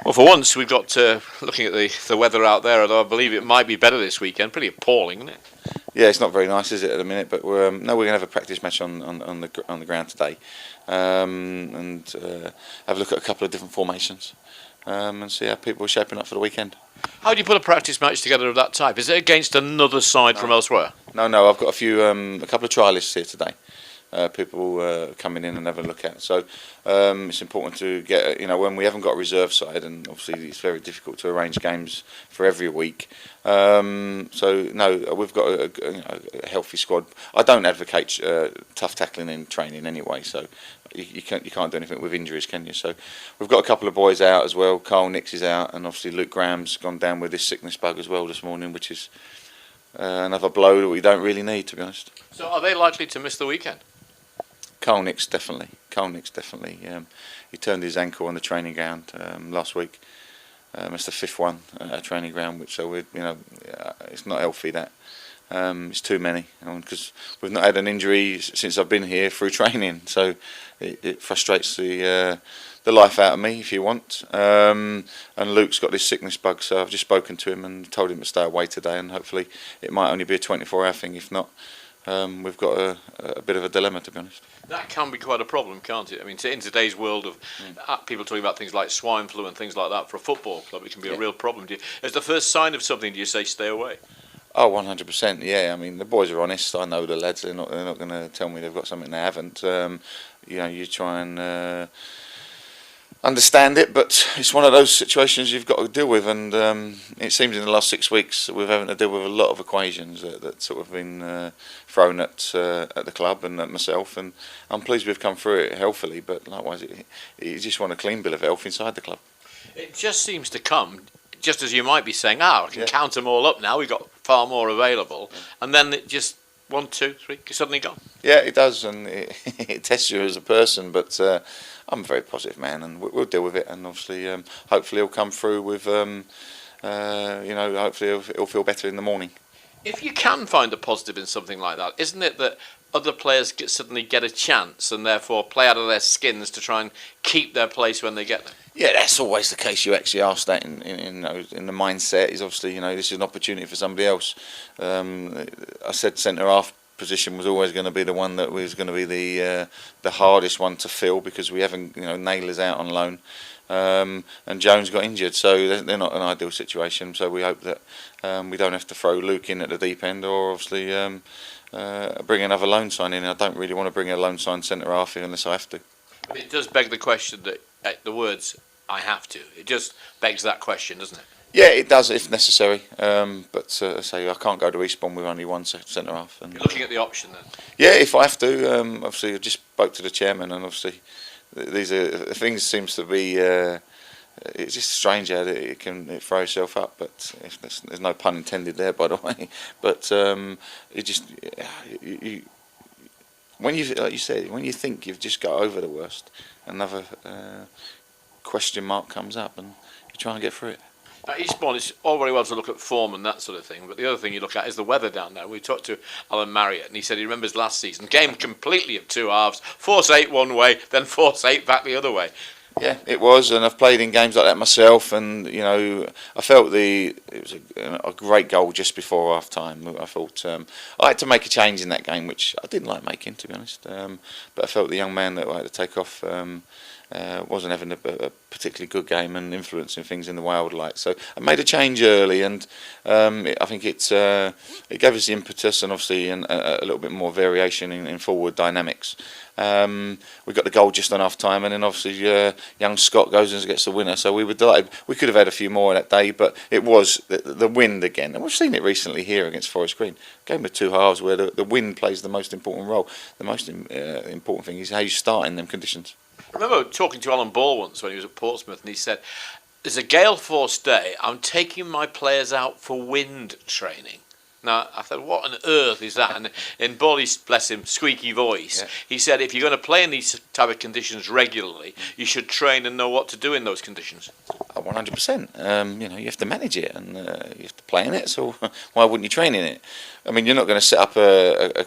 Well, for once, we've got looking at the weather out there, although I believe it might be better this weekend. Pretty appalling, isn't it? Yeah, it's not very nice, is it, at the minute? But we're going to have a practice match on the ground today, and have a look at a couple of different formations, and see how people are shaping up for the weekend. How do you put a practice match together of that type? Is it against another side from elsewhere? No, I've got a couple of trialists here today. People coming in and having a look at. So it's important to get, when we haven't got a reserve side, and obviously it's very difficult to arrange games for every week. So no, we've got a healthy squad. I don't advocate tough tackling in training anyway. So you can't do anything with injuries, can you? So we've got a couple of boys out as well. Carl Nix is out, and obviously Luke Graham's gone down with this sickness bug as well this morning, which is another blow that we don't really need, to be honest. So are they likely to miss the weekend? Carl Nix definitely. He turned his ankle on the training ground last week. It's the fifth one training ground, which it's not healthy. That it's too many, because we've not had an injury since I've been here through training. So it frustrates the life out of me, if you want. And Luke's got this sickness bug, so I've just spoken to him and told him to stay away today, and hopefully it might only be a 24-hour thing. If not, we've got a bit of a dilemma, to be honest. That can be quite a problem, can't it? I mean, in today's world of people talking about things like swine flu and things like that, for a football club, it can be a real problem. As the first sign of something, do you say stay away? Oh, 100%. Yeah, I mean, the boys are honest. I know the lads. They're not going to tell me they've got something they haven't. You try and understand it, but it's one of those situations you've got to deal with, and it seems in the last 6 weeks we're having to deal with a lot of equations that sort of been thrown at the club and at myself, and I'm pleased we've come through it healthily, but likewise you just want a clean bill of health inside the club. It just seems to come, just as you might be saying, I can count them all up now, we've got far more available, and then it just 1, 2, 3, suddenly gone. Yeah, it does, and it tests you as a person, but I'm a very positive man, and we'll deal with it, and obviously, hopefully he'll come through with, hopefully he'll feel better in the morning. If you can find a positive in something like that, isn't it that other players suddenly get a chance and therefore play out of their skins to try and keep their place when they get there? Yeah, that's always the case. You actually ask that in the mindset is obviously, this is an opportunity for somebody else. I said centre half position was always going to be the one that was going to be the hardest one to fill, because we haven't, Naylor's out on loan, and Jones got injured, so they're not an ideal situation. So we hope that we don't have to throw Luke in at the deep end, or obviously bring another loan sign in. I don't really want to bring a loan sign centre half in unless I have to. But it does beg the question that the words "I have to." It just begs that question, doesn't it? Yeah, it does if necessary. But say I can't go to Eastbourne with only one centre half. And you're looking at the option then. Yeah, if I have to. Obviously, I just spoke to the chairman, and obviously, these are things seems to be. It's just strange how it can throw itself up, but if there's no pun intended there, by the way. But it just when you, like you said, when you think you've just got over the worst, another question mark comes up, and you try and get through it. At Eastbourne, it's all very well to look at form and that sort of thing, but the other thing you look at is the weather down there. We talked to Alan Marriott, and he said he remembers last season, game completely of two halves, force 8 one way, then force 8 back the other way. Yeah, it was, and I've played in games like that myself, and I felt it was a great goal just before half time. I thought I had to make a change in that game, which I didn't like making, to be honest. But I felt the young man that I had to take off wasn't having a particularly good game and influencing things in the way I would like. So I made a change early, and I think it gave us the impetus, and obviously a little bit more variation in forward dynamics. We got the goal just on half time, and then obviously young Scott goes and gets the winner, so we were delighted. We could have had a few more that day, but it was the wind again, and we've seen it recently here against Forest Green. Game of two halves where the wind plays the most important role. The most important thing is how you start in them conditions. I remember talking to Alan Ball once when he was at Portsmouth, and he said, "There's a gale force day, I'm taking my players out for wind training." Now, I thought, what on earth is that? And in Ball's, bless him, squeaky voice, he said, if you're going to play in these type of conditions regularly, you should train and know what to do in those conditions. 100%. You have to manage it, and you have to play in it, so why wouldn't you train in it? I mean, you're not going to set up a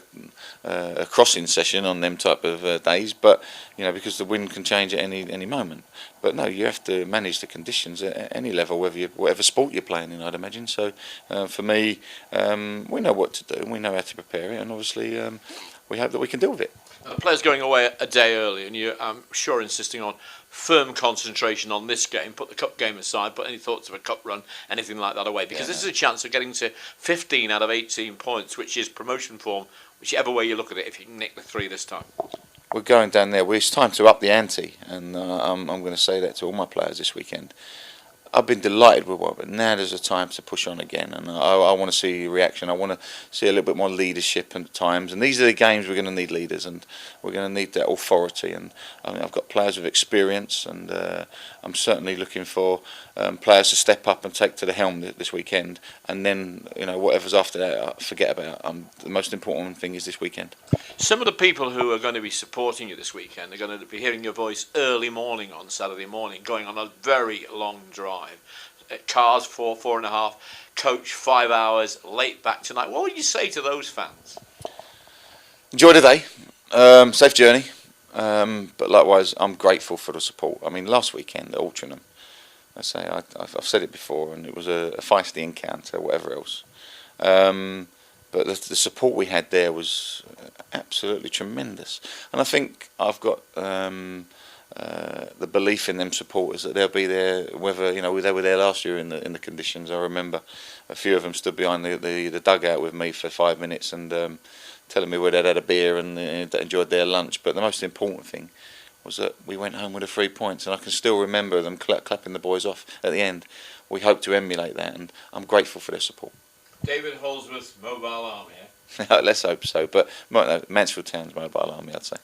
crossing session on them type of days, but because the wind can change at any moment. But no, you have to manage the conditions at any level, whatever sport you're playing in, I'd imagine. So for me, we know what to do, and we know how to prepare it, and obviously we hope that we can deal with it. Now, the players going away a day early, and you're, I'm sure, insisting on firm concentration on this game. Put the cup game aside, put any thoughts of a cup run, anything like that away, because this is a chance of getting to 15 out of 18 points, which is promotion form, whichever way you look at it, if you can nick the 3 this time. We're going down there. Well, it's time to up the ante, and I'm going to say that to all my players this weekend. I've been delighted with what, but now there's a time to push on again, and I want to see reaction. I want to see a little bit more leadership at times, and these are the games we're going to need leaders, and we're going to need that authority. And I mean, I've got players with experience, and I'm certainly looking for players to step up and take to the helm this weekend. And then, you know, whatever's after that, forget about. The most important thing is this weekend. Some of the people who are going to be supporting you this weekend are going to be hearing your voice early morning on Saturday morning, going on a very long drive. Cars 4.5, coach 5 hours, late back tonight. What would you say to those fans? Enjoy the day, safe journey, but likewise I'm grateful for the support. I mean, last weekend at Altrincham, I've said it before, and it was a feisty encounter, whatever else. But the support we had there was absolutely tremendous, and I think I've got the belief in them supporters that they'll be there. Whether they were there last year in the conditions. I remember a few of them stood behind the dugout with me for 5 minutes and telling me where they'd had a beer and enjoyed their lunch. But the most important thing was that we went home with the 3 points, and I can still remember them clapping the boys off at the end. We hope to emulate that, and I'm grateful for their support. David Holdsworth, Mobile Army. Let's hope so. But Mansfield Town's Mobile Army, I'd say.